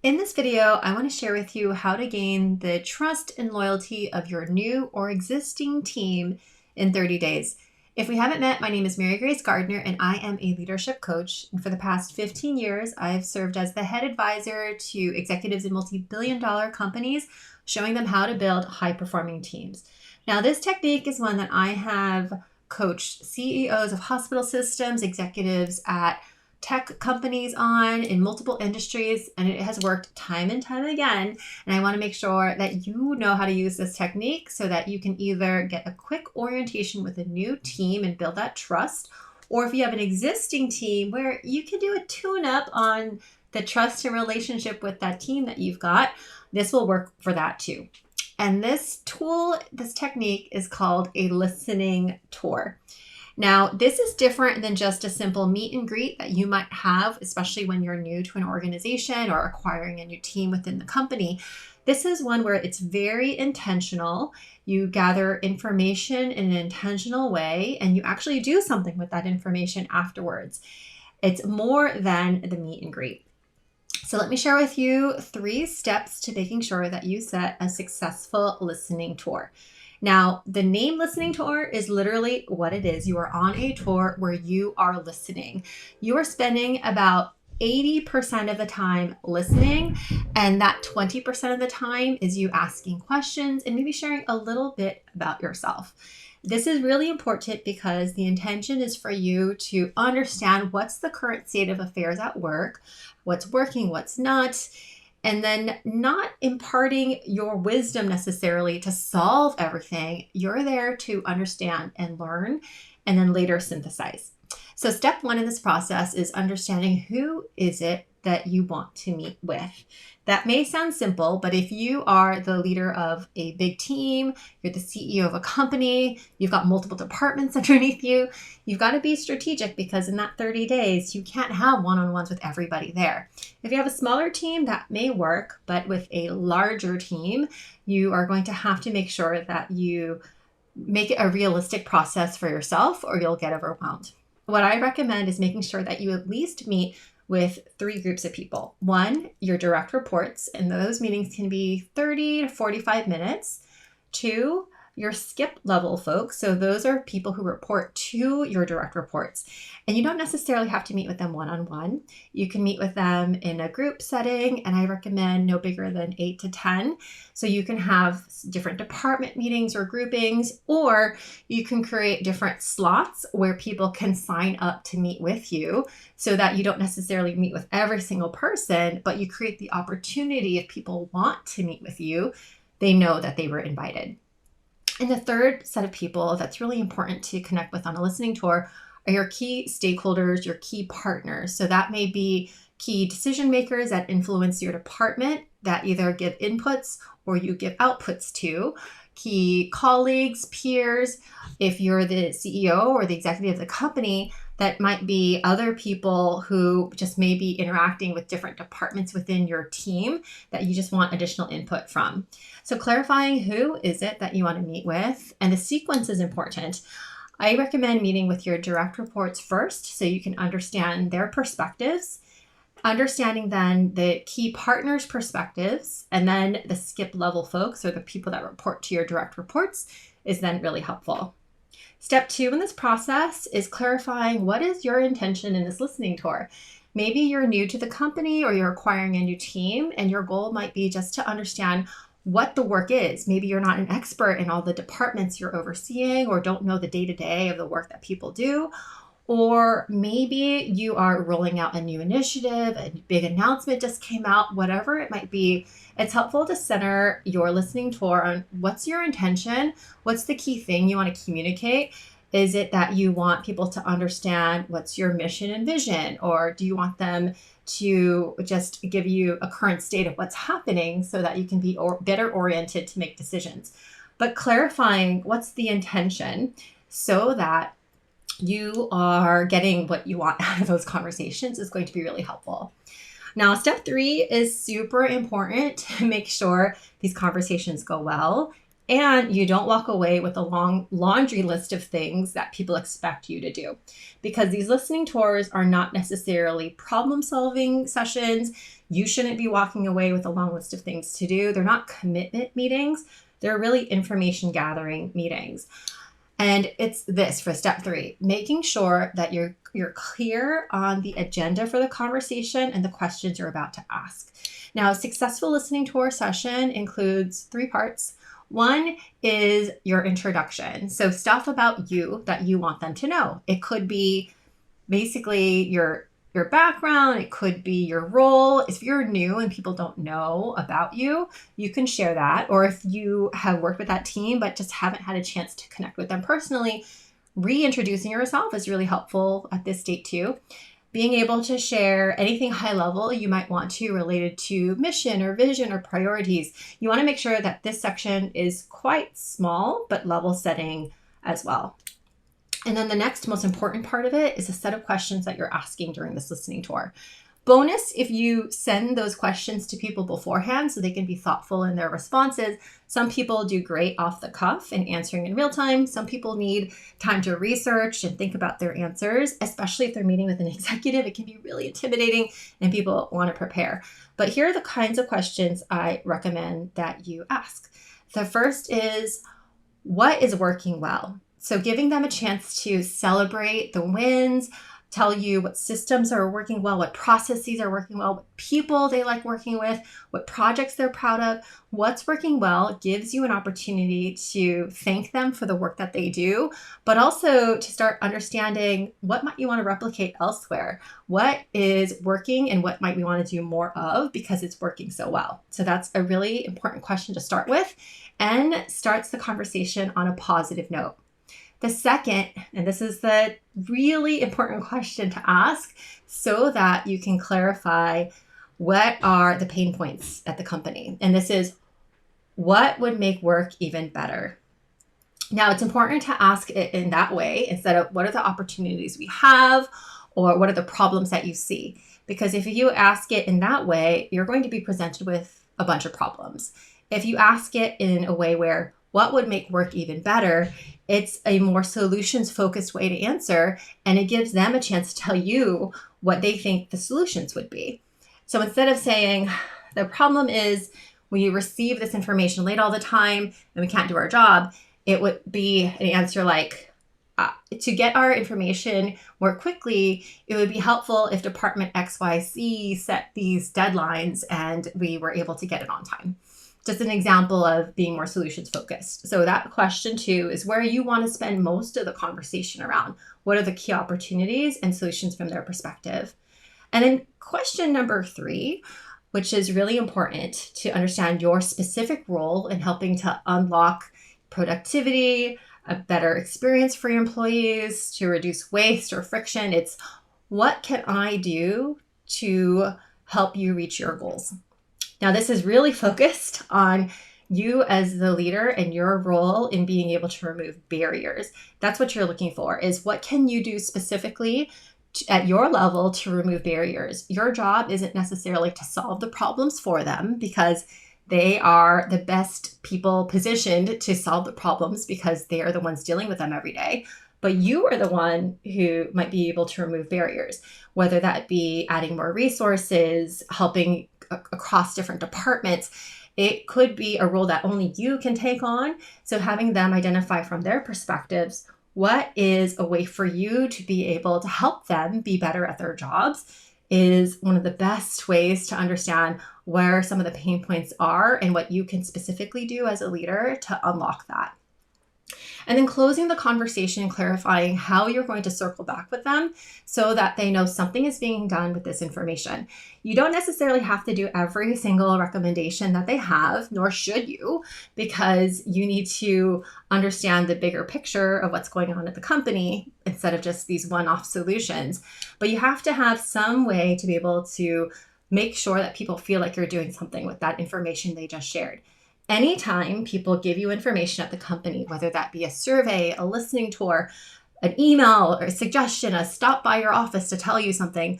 In this video, I want to share with you how to gain the trust and loyalty of your new or existing team in 30 days. If we haven't met, my name is Mary Grace Gardner, and I am a leadership coach. And for the past 15 years, I've served as the head advisor to executives in multi-billion-dollar companies, showing them how to build high-performing teams. Now, this technique is one that I have coached CEOs of hospital systems, executives at tech companies on in multiple industries, and it has worked time and time again. And I want to make sure that you know how to use this technique so that you can either get a quick orientation with a new team and build that trust, or if you have an existing team where you can do a tune-up on the trust and relationship with that team that you've got, this will work for that too. And this tool, this technique is called a listening tour. Now, this is different than just a simple meet and greet that you might have, especially when you're new to an organization or acquiring a new team within the company. This is one where it's very intentional. You gather information in an intentional way, and you actually do something with that information afterwards. It's more than the meet and greet. So let me share with you 3 steps to making sure that you set a successful listening tour. Now, the name listening tour is literally what it is. You are on a tour where you are listening. You are spending about 80% of the time listening, and that 20% of the time is you asking questions and maybe sharing a little bit about yourself. This is really important because the intention is for you to understand what's the current state of affairs at work, what's working, what's not, and then not imparting your wisdom necessarily to solve everything. You're there to understand and learn, and then later synthesize. So step 1 in this process is understanding who is it that you want to meet with. That may sound simple, but if you are the leader of a big team, you're the CEO of a company, you've got multiple departments underneath you, you've got to be strategic because in that 30 days, you can't have one-on-ones with everybody there. If you have a smaller team, that may work, but with a larger team, you are going to have to make sure that you make it a realistic process for yourself or you'll get overwhelmed. What I recommend is making sure that you at least meet with 3 groups of people. 1, your direct reports, and those meetings can be 30 to 45 minutes. 2, your skip level folks. So those are people who report to your direct reports. And you don't necessarily have to meet with them one-on-one. You can meet with them in a group setting, and I recommend no bigger than 8 to 10. So you can have different department meetings or groupings, or you can create different slots where people can sign up to meet with you so that you don't necessarily meet with every single person, but you create the opportunity if people want to meet with you, they know that they were invited. And the third set of people that's really important to connect with on a listening tour are your key stakeholders, your key partners. So that may be key decision makers that influence your department that either give inputs or you give outputs to, key colleagues, peers. If you're the CEO or the executive of the company, that might be other people who just may be interacting with different departments within your team that you just want additional input from. So clarifying who is it that you want to meet with, and the sequence is important. I recommend meeting with your direct reports first so you can understand their perspectives, understanding then the key partners' perspectives, and then the skip level folks or the people that report to your direct reports is then really helpful. Step 2 in this process is clarifying what is your intention in this listening tour. Maybe you're new to the company or you're acquiring a new team, and your goal might be just to understand what the work is. Maybe you're not an expert in all the departments you're overseeing or don't know the day-to-day of the work that people do. Or maybe you are rolling out a new initiative, a big announcement just came out, whatever it might be. It's helpful to center your listening tour on what's your intention, what's the key thing you want to communicate. Is it that you want people to understand what's your mission and vision, or do you want them to just give you a current state of what's happening so that you can be better oriented to make decisions? But clarifying what's the intention so that you are getting what you want out of those conversations is going to be really helpful. Now, step 3 is super important to make sure these conversations go well. And you don't walk away with a long laundry list of things that people expect you to do, because these listening tours are not necessarily problem-solving sessions. You shouldn't be walking away with a long list of things to do. They're not commitment meetings. They're really information gathering meetings. And it's this for step 3, making sure that you're clear on the agenda for the conversation and the questions you're about to ask. Now, a successful listening tour session includes 3 parts. One is your introduction. So stuff about you that you want them to know. It could be basically your background. It could be your role. If you're new and people don't know about you, you can share that. Or if you have worked with that team but just haven't had a chance to connect with them personally, reintroducing yourself is really helpful at this state too. Being able to share anything high level you might want to related to mission or vision or priorities. You want to make sure that this section is quite small but level setting as well. And then the next most important part of it is a set of questions that you're asking during this listening tour. Bonus if you send those questions to people beforehand so they can be thoughtful in their responses. Some people do great off the cuff and answering in real time. Some people need time to research and think about their answers, especially if they're meeting with an executive. It can be really intimidating and people want to prepare. But here are the kinds of questions I recommend that you ask. The first is, what is working well? So giving them a chance to celebrate the wins, tell you what systems are working well, what processes are working well, what people they like working with, what projects they're proud of. What's working well gives you an opportunity to thank them for the work that they do, but also to start understanding what might you want to replicate elsewhere. What is working and what might we want to do more of because it's working so well. So that's a really important question to start with and starts the conversation on a positive note. The second, and this is the really important question to ask so that you can clarify what are the pain points at the company. And this is, what would make work even better? Now, it's important to ask it in that way instead of what are the opportunities we have or what are the problems that you see? Because if you ask it in that way, you're going to be presented with a bunch of problems. If you ask it in a way where what would make work even better, it's a more solutions-focused way to answer, and it gives them a chance to tell you what they think the solutions would be. So instead of saying, the problem is we receive this information late all the time and we can't do our job, it would be an answer like, to get our information more quickly, it would be helpful if Department XYZ set these deadlines and we were able to get it on time. Just an example of being more solutions focused. So that question 2 is where you want to spend most of the conversation around. What are the key opportunities and solutions from their perspective? And then question number 3, which is really important to understand your specific role in helping to unlock productivity, a better experience for your employees, to reduce waste or friction. It's, what can I do to help you reach your goals? Now, this is really focused on you as the leader and your role in being able to remove barriers. That's what you're looking for, is what can you do specifically at your level to remove barriers? Your job isn't necessarily to solve the problems for them because they are the best people positioned to solve the problems because they are the ones dealing with them every day. But you are the one who might be able to remove barriers, whether that be adding more resources, helping across different departments. It could be a role that only you can take on. So having them identify from their perspectives, what is a way for you to be able to help them be better at their jobs is one of the best ways to understand where some of the pain points are and what you can specifically do as a leader to unlock that. And then closing the conversation and clarifying how you're going to circle back with them so that they know something is being done with this information. You don't necessarily have to do every single recommendation that they have, nor should you, because you need to understand the bigger picture of what's going on at the company instead of just these one-off solutions. But you have to have some way to be able to make sure that people feel like you're doing something with that information they just shared. Anytime people give you information at the company, whether that be a survey, a listening tour, an email, or a suggestion, a stop by your office to tell you something,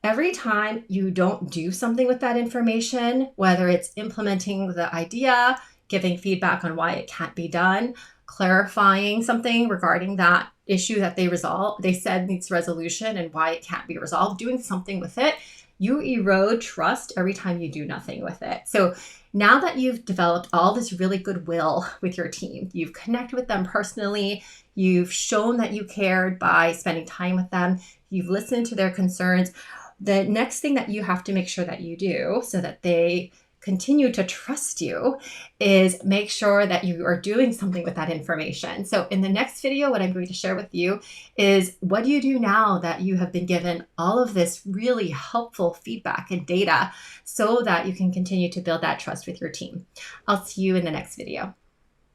every time you don't do something with that information, whether it's implementing the idea, giving feedback on why it can't be done, clarifying something regarding that issue that they said needs resolution and why it can't be resolved, doing something with it, you erode trust every time you do nothing with it. So now that you've developed all this really goodwill with your team, you've connected with them personally, you've shown that you cared by spending time with them, you've listened to their concerns. The next thing that you have to make sure that you do so that they continue to trust you is make sure that you are doing something with that information. So in the next video, what I'm going to share with you is what do you do now that you have been given all of this really helpful feedback and data so that you can continue to build that trust with your team. I'll see you in the next video.